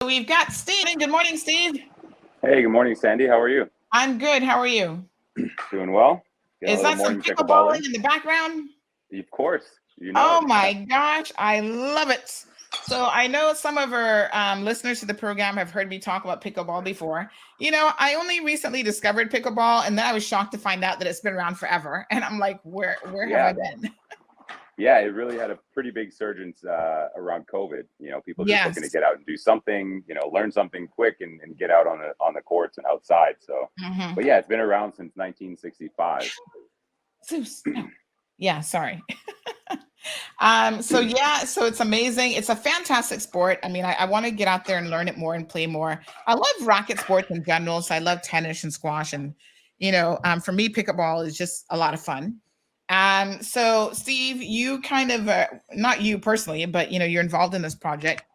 We've got Steve. Good morning, Steve. Hey, good morning, Sandy. How are you? I'm good. How are you? Doing well. Getting a Is little that some morning pickleball pickleballing in the background? Of course, you know Oh it. my gosh, I love it. So I know some of our listeners to the program have heard me talk about pickleball before. I only recently discovered pickleball, and then I was shocked to find out that it's been around forever. And I'm like, where have I Yeah, been? yeah, it really had a pretty big surge around COVID. People just looking to Yes. get out and do something, learn something quick and get out on the courts and outside. So, Mm-hmm. but yeah, it's been around since 1965. Zeus. No. Yeah, sorry. So it's amazing. It's a fantastic sport. I mean, I want to get out there and learn it more and play more. I love racket sports in general. So I love tennis and squash. And, for me, pickleball is just a lot of fun. So Steve, you kind of, not you personally, but, you're involved in this project.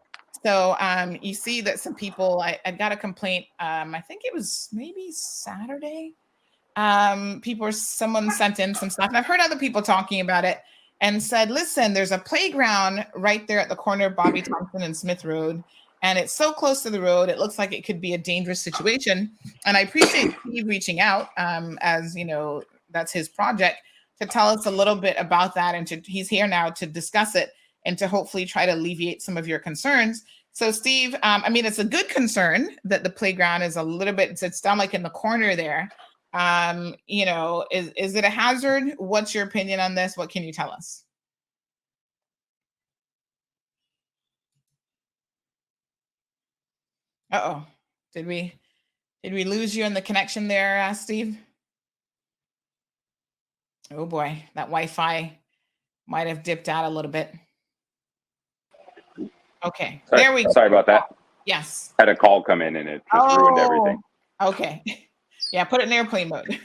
So you see that some people, I got a complaint. I think it was maybe Saturday. Someone sent in some stuff, and I've heard other people talking about it and said, listen, there's a playground right there at the corner of Bobby Thompson and Smith Road, and it's so close to the road, it looks like it could be a dangerous situation. And I appreciate Steve reaching out, as that's his project, to tell us a little bit about that, and he's here now to discuss it and to hopefully try to alleviate some of your concerns. So Steve, it's a good concern that the playground is a little bit, it's down like in the corner there. Is it a hazard? What's your opinion on this? What can you tell us? Uh-oh. Did we lose you in the connection there, Steve? Oh boy, that Wi-Fi might have dipped out a little bit. Okay, Sorry, there we go. sorry about that. Yes. Had a call come in and it just ruined everything. Okay. Yeah, put it in airplane mode.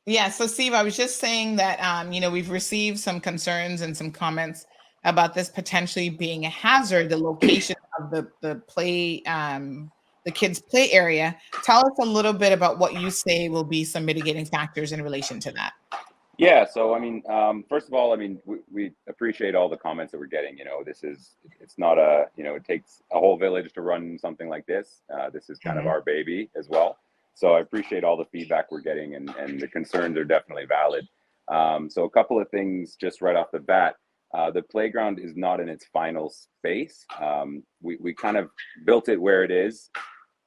Yeah, so Steve, I was just saying that we've received some concerns and some comments about this potentially being a hazard, the location of the play, the kids' play area. Tell us a little bit about what you say will be some mitigating factors in relation to that. Yeah, so first of all, we appreciate all the comments that we're getting. It's not it takes a whole village to run something like this. This is kind of our baby as well. So I appreciate all the feedback we're getting, and the concerns are definitely valid. So a couple of things just right off the bat. The playground is not in its final space. We kind of built it where it is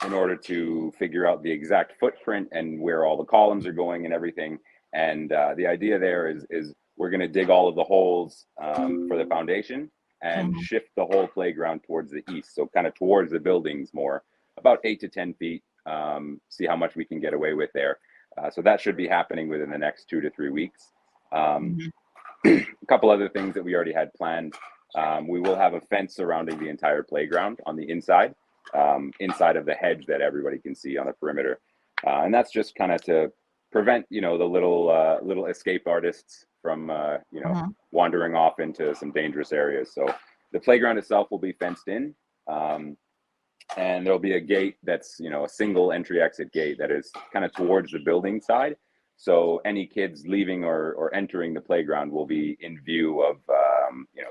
in order to figure out the exact footprint and where all the columns are going and everything. And the idea there is we're going to dig all of the holes for the foundation and shift the whole playground towards the east. So kind of towards the buildings more, about 8 to 10 feet, see how much we can get away with there. So that should be happening within the next 2 to 3 weeks. A couple other things that we already had planned. We will have a fence surrounding the entire playground on the inside of the hedge that everybody can see on the perimeter. And that's just kind of to prevent, the little escape artists from, wandering off into some dangerous areas. So the playground itself will be fenced in. And there'll be a gate that's, a single entry exit gate that is kind of towards the building side. So any kids leaving or entering the playground will be in view of,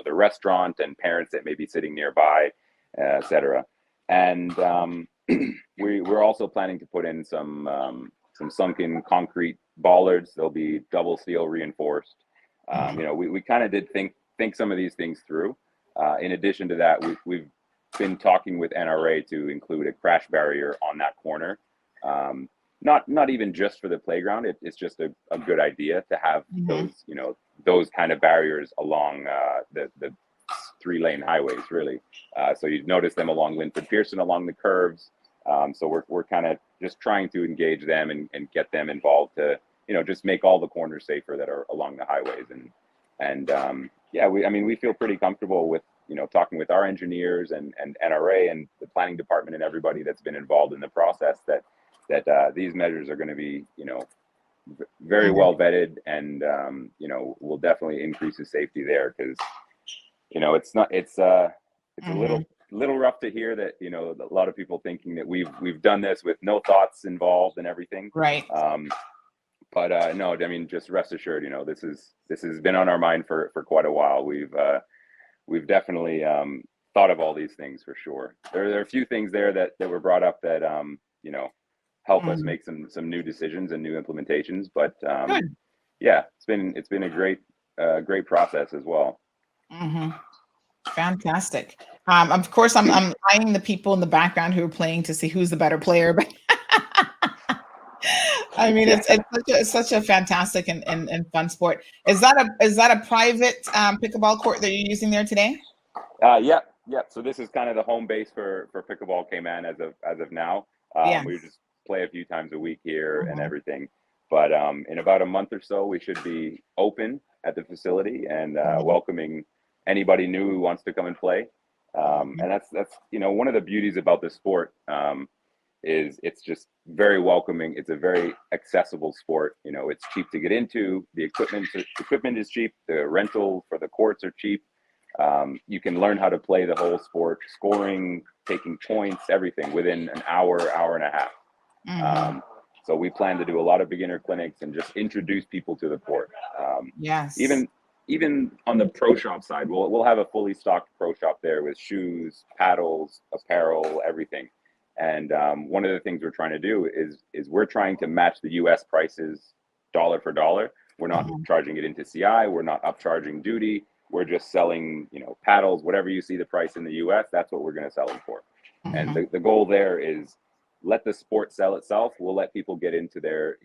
the restaurant and parents that may be sitting nearby, et cetera. And we're also planning to put in some sunken concrete bollards. They'll be double steel reinforced. We kind of did think some of these things through. In addition to that, we've been talking with NRA to include a crash barrier on that corner. Not even just for the playground. It's just a good idea to have those kind of barriers along the 3-lane highways, really. So you'd notice them along Linford Pearson, along the curves. So we're kind of just trying to engage them and get them involved to, just make all the corners safer that are along the highways. We feel pretty comfortable with, talking with our engineers and NRA and the planning department and everybody that's been involved in the process that these measures are going to be, very well vetted and, will definitely increase the safety there because, it's a little rough to hear that, a lot of people thinking that we've done this with no thoughts involved and everything. Right. But no, just rest assured, this has been on our mind for quite a while. We've definitely thought of all these things for sure. There are a few things there that were brought up that you know, help us make some new decisions and new implementations. But Good. yeah, it's been a great process as well. Fantastic. Of course, I'm eyeing the people in the background who are playing to see who's the better player. But I mean, it's such a fantastic and fun sport. Is that a private pickleball court that you're using there today? Yeah. So this is kind of the home base for Pickleball Cayman as of now. Yes. We just play a few times a week here and everything. But in about a month or so, we should be open at the facility and welcoming anybody new who wants to come and play. And that's you know, one of the beauties about this sport is it's just very welcoming. It's a very accessible sport. You know, it's cheap to get into. The equipment is cheap. The rental for the courts are cheap. You can learn how to play the whole sport, scoring, taking points, everything within an hour and a half. So we plan to do a lot of beginner clinics and just introduce people to the sport. Yes. Even on the pro shop side, we'll have a fully stocked pro shop there with shoes, paddles, apparel, everything. And one of the things we're trying to do is we're trying to match the U.S. prices dollar for dollar. We're not charging it into CI. We're not upcharging duty. We're just selling, you know, paddles, whatever you see the price in the U.S., that's what we're going to sell them for. And the goal there is let the sport sell itself. We'll let people get into their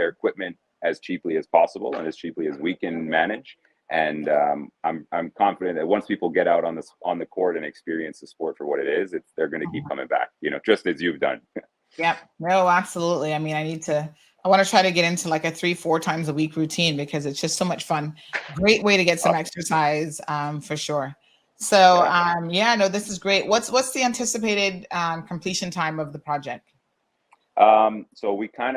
equipment as cheaply as possible and as cheaply as we can manage. And I'm confident that once people get out on the court and experience the sport for what it is, they're going to keep coming back, you know, just as you've done. Yep. No, absolutely. I mean, I want to try to get into like a 3-4 times a week routine because it's just so much fun. Great way to get some exercise, for sure. So, no, this is great. What's the anticipated completion time of the project? So we're kind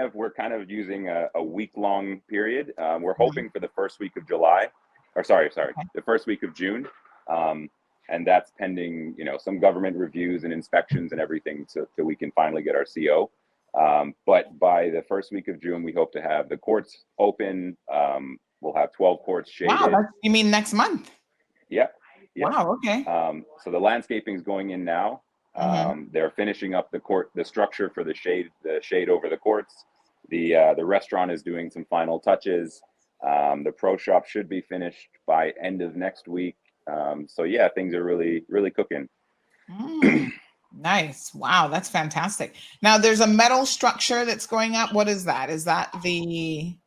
of using a week-long period. We're hoping for the first week of July, or sorry, the first week of June. And that's pending, you know, some government reviews and inspections and everything so we can finally get our CO. But by the first week of June, we hope to have the courts open. We'll have 12 courts shaded. Wow, you mean next month? Yeah. Wow, okay. So the landscaping is going in now. They're finishing up the structure for the shade over the courts. The restaurant is doing some final touches. The pro shop should be finished by end of next week. So yeah, things are really, really cooking. Nice. Wow, that's fantastic. Now there's a metal structure that's going up. What is that? Is that the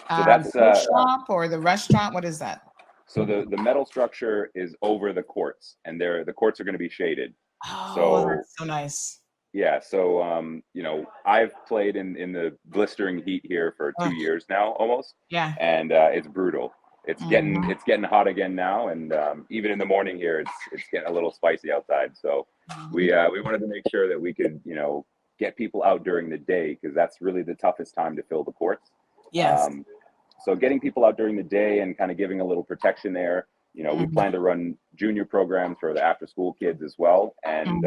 pro shop or the restaurant? What is that? So the metal structure is over the courts, and the courts are going to be shaded. Oh, that's so nice. Yeah. So you know, I've played in the blistering heat here for 2 years now, almost. Yeah. And it's brutal. It's getting hot again now, and even in the morning here, it's getting a little spicy outside. So we wanted to make sure that we could, you know, get people out during the day because that's really the toughest time to fill the courts. Yes. So getting people out during the day and kind of giving a little protection there. You know, we plan to run junior programs for the after school kids as well. And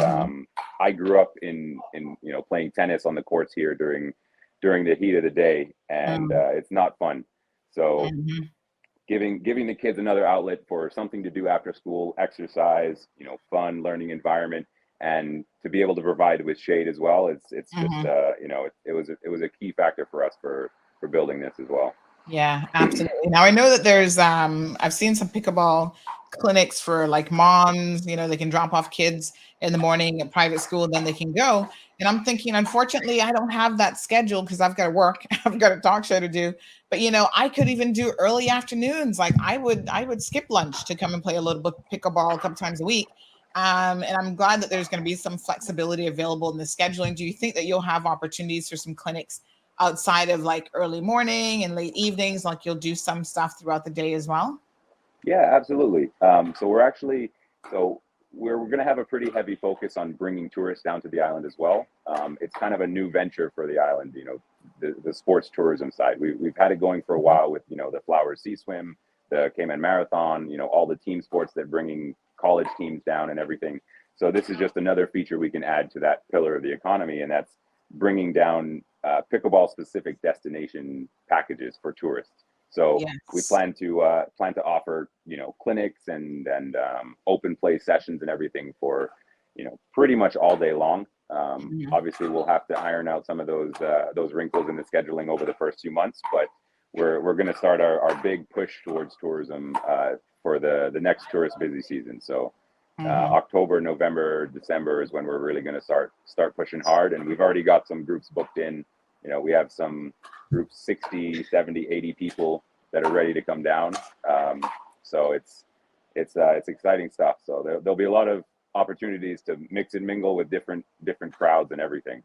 I grew up in you know, playing tennis on the courts here during the heat of the day, and it's not fun. So giving the kids another outlet for something to do after school, exercise, you know, fun learning environment, and to be able to provide with shade as well. It's just you know, it was a key factor for us for building this as well. Yeah, absolutely. Now I know that there's I've seen some pickleball clinics for like moms, you know, they can drop off kids in the morning at private school, then they can go. And I'm thinking, unfortunately, I don't have that schedule because I've got to work, I've got a talk show to do. But you know, I could even do early afternoons. Like I would skip lunch to come and play a little bit pickleball a couple times a week. And I'm glad that there's going to be some flexibility available in the scheduling. Do you think that you'll have opportunities for some clinics outside of like early morning and late evenings, like you'll do some stuff throughout the day as well? Yeah, absolutely. So we're going to have a pretty heavy focus on bringing tourists down to the island as well. It's kind of a new venture for the island, you know, the sports tourism side. We've had it going for a while with, you know, the Flowers Sea Swim, the Cayman Marathon, you know, all the team sports that bringing college teams down and everything. So this is just another feature we can add to that pillar of the economy, and that's bringing down pickleball specific destination packages for tourists. So Yes. we plan to offer, clinics and open play sessions and everything for, pretty much all day long. Obviously, we'll have to iron out some of those wrinkles in the scheduling over the first few months, but we're going to start our big push towards tourism for the next tourist busy season. So October, November, December is when we're really going to start pushing hard, and we've already got some groups booked in. We have some groups 60, 70, 80 people that are ready to come down. So it's exciting stuff. So there'll be a lot of opportunities to mix and mingle with different crowds and everything.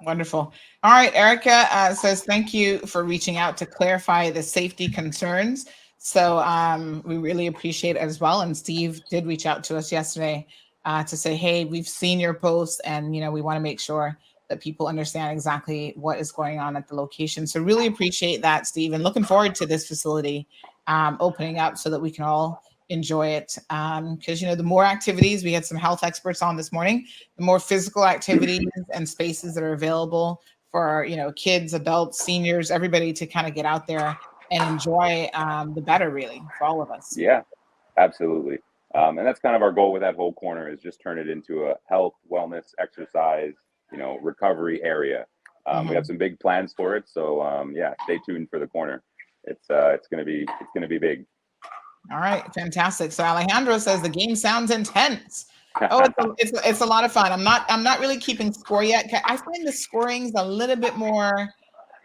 Wonderful. All right, Erica says thank you for reaching out to clarify the safety concerns. So we really appreciate it as well. And Steve did reach out to us yesterday to say, hey, we've seen your post, and we want to make sure that people understand exactly what is going on at the location. So really appreciate that, Steve, and looking forward to this facility opening up so that we can all enjoy it. Because, the more activities, we had some health experts on this morning, the more physical activities and spaces that are available for, kids, adults, seniors, everybody to kind of get out there and enjoy, the better, really, for all of us. Yeah, absolutely. And that's kind of our goal with that whole corner, is just turn it into a health, wellness, exercise, recovery area. We have some big plans for it. So stay tuned for the corner. It's going to be big. All right, fantastic. So Alejandro says the game sounds intense. Oh, it's a lot of fun. I'm not really keeping score yet. I find the scoring's a little bit more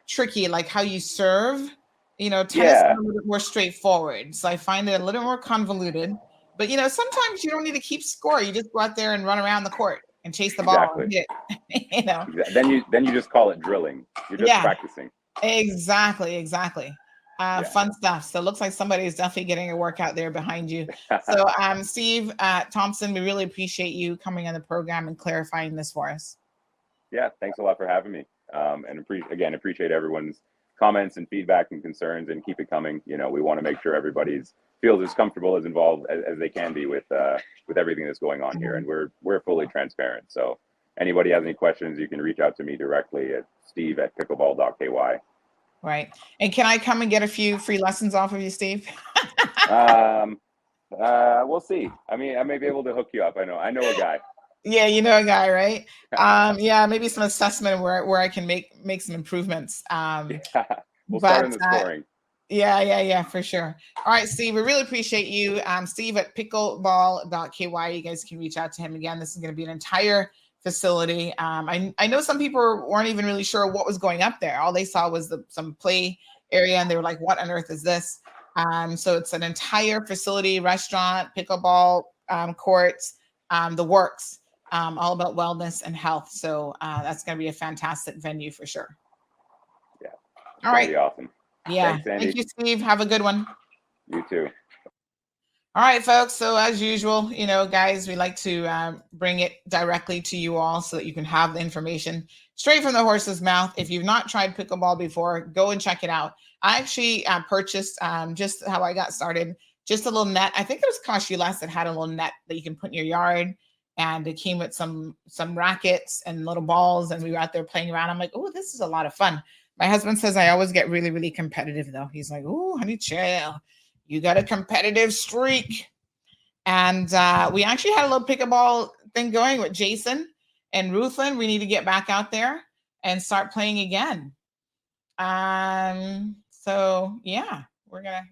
tricky, like how you serve. Tennis is a little bit more straightforward. So I find it a little more convoluted. But sometimes you don't need to keep score. You just go out there and run around the court and chase the ball and hit it. Then you just call it drilling. You're just practicing. Exactly. Fun stuff. So it looks like somebody is definitely getting a workout there behind you. So Steve Thompson, we really appreciate you coming on the program and clarifying this for us. Yeah, thanks a lot for having me. And appreciate everyone's comments and feedback and concerns, and keep it coming. We want to make sure everybody's feels as comfortable, as involved as they can be with everything that's going on here. And we're fully transparent. So anybody has any questions, you can reach out to me directly at steve@pickleball.ky. Right. And can I come and get a few free lessons off of you, Steve? We'll see. I mean, I may be able to hook you up. I know a guy. Yeah, you know a guy, right? Maybe some assessment where I can make some improvements. We'll start in the scoring. Yeah, for sure. All right, Steve, we really appreciate you. Steve at pickleball.ky. You guys can reach out to him again. This is going to be an entire facility. I know some people weren't even really sure what was going up there. All they saw was some play area, and they were like, what on earth is this? So it's an entire facility, restaurant, pickleball courts, the works, all about wellness and health. So that's going to be a fantastic venue for sure. Yeah. All right. Awesome. Yeah. Thanks, Sandy. Thank you, Steve. Have a good one. You too. All right, folks. So as usual, guys, we like to bring it directly to you all so that you can have the information straight from the horse's mouth. If you've not tried pickleball before, go and check it out. I actually purchased, just how I got started, just a little net. I think it was cost you less. That had a little net that you can put in your yard, and it came with some rackets and little balls, and we were out there playing around. I'm like, oh, this is a lot of fun. My husband says I always get really, really competitive, though. He's like, oh, honey, chill. You got a competitive streak. And we actually had a little pickleball thing going with Jason and Ruthlin. We need to get back out there and start playing again. So yeah, we're gonna